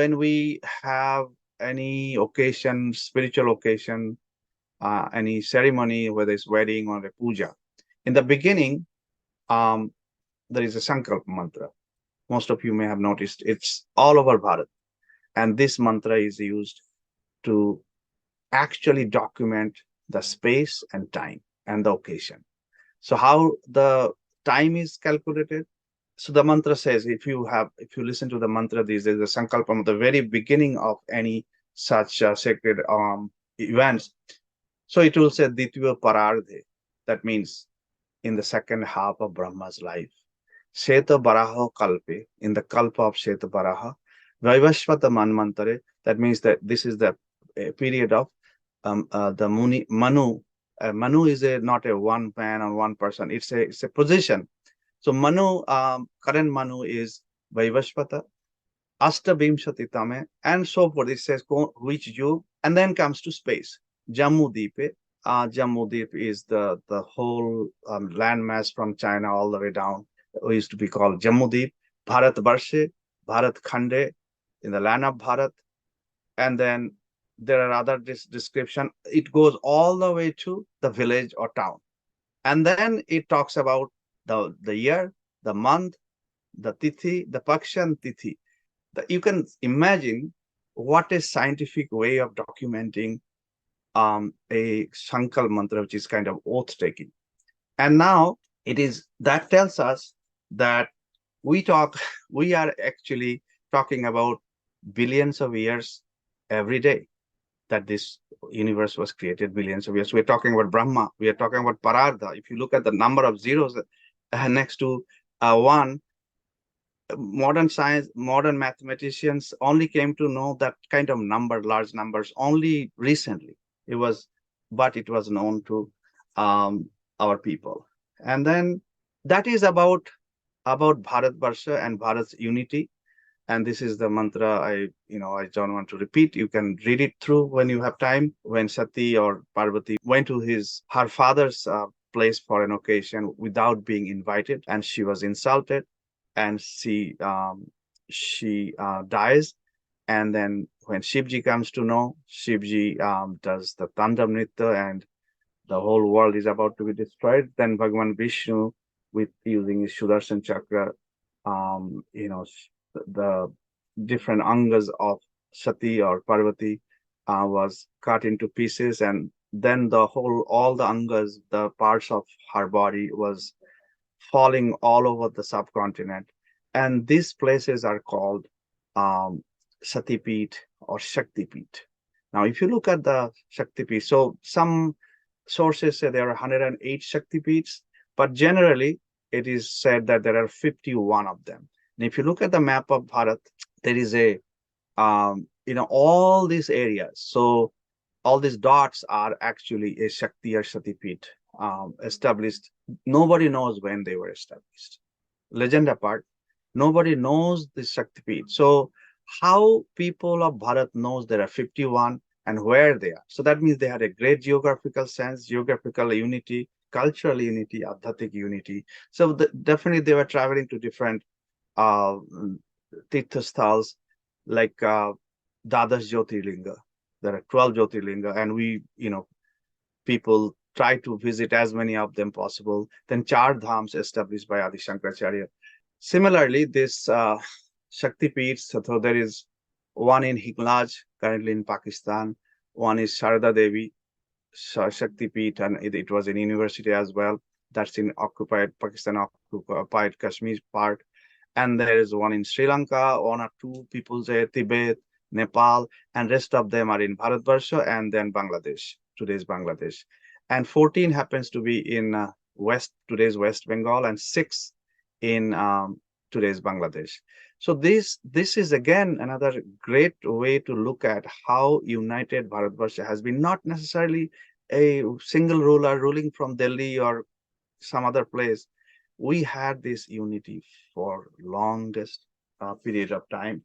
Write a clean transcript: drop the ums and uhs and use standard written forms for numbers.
when we have any occasion, spiritual occasion, any ceremony, whether it's wedding or a puja, in the beginning, um, there is a Sankalp Mantra. Most of you may have noticed it's all over Bharat. And this mantra is used to actually document the space and time and the occasion. So how the time is calculated? So the mantra says, if you listen to the mantra, this is the Sankalpa, the very beginning of any such sacred events. So it will say Ditya Parardhe. That means in the second half of Brahma's life. Sheta Baraha Kalpe, in the Kalpa of Sheta Baraha. Vaivashvata Manmantare, that means that this is the period of the Manu. Manu is not a one man or one person, it's a position. So Manu, current Manu is Vaivashvata, Ashtabhimshati Tame, and so forth. It says which you, and then comes to space. Jammu Deepe. Jammu Deep is the whole landmass from China all the way down. It used to be called Jammu Deep. Bharat Barshe, Bharat Khande, in the land of Bharat. And then there are other description. It goes all the way to the village or town. And then it talks about the year, the month, the tithi, the paksha and tithi. You can imagine what a scientific way of documenting a Sankalp mantra, which is kind of oath taking. And now that tells us that we are actually talking about billions of years every day that this universe was created, billions of years. We're talking about Brahma, we are talking about Parardha. If you look at the number of zeros next to one, modern science, modern mathematicians only came to know that kind of number, large numbers, only recently. But it was known to our people. And then that is about Bharat Varsha and Bharat's unity. And this is the mantra I don't want to repeat. You can read it through when you have time. When Sati or Parvati went to her father's place for an occasion without being invited, and she was insulted, and she dies. And then when Shivji comes to know, Shivji does the Tandam Nritya, and the whole world is about to be destroyed. Then Bhagavan Vishnu, with using his Sudarshan Chakra, the different angas of Sati or Parvati was cut into pieces, and then all the angas, the parts of her body was falling all over the subcontinent. And these places are called Sati Peeth or Shakti Peeth. Now, if you look at the Shakti Peeth, so some sources say there are 108 Shakti Peeths, but generally it is said that there are 51 of them. And if you look at the map of Bharat, there is all these areas. So all these dots are actually a Shakti or Sati Peeth established. Nobody knows when they were established. Legend apart, nobody knows the Shakti Peeth. So how people of Bharat knows there are 51 and where they are. So that means they had a great geographical sense, geographical unity, cultural unity, adhyatic unity. So definitely they were traveling to different Tirthasthals like Dadash Jyotirlinga. There are 12 Jyotirlinga, and people try to visit as many of them possible. Then Char Dhams established by Adi Shankaracharya. Similarly, this Shakti Peeth, so there is one in Hinglaj, currently in Pakistan. One is Sharada Devi, Shakti Peeth, and it was in university as well. That's in Pakistan occupied Kashmir part. And there is one in Sri Lanka, one or two people there, Tibet, Nepal, and rest of them are in Bharatvarsha and then Bangladesh, today's Bangladesh. And 14 happens to be in today's West Bengal, and 6 in today's Bangladesh. So this is again another great way to look at how united Bharatvarsha has been, not necessarily a single ruler ruling from Delhi or some other place. We had this unity for longest period of time.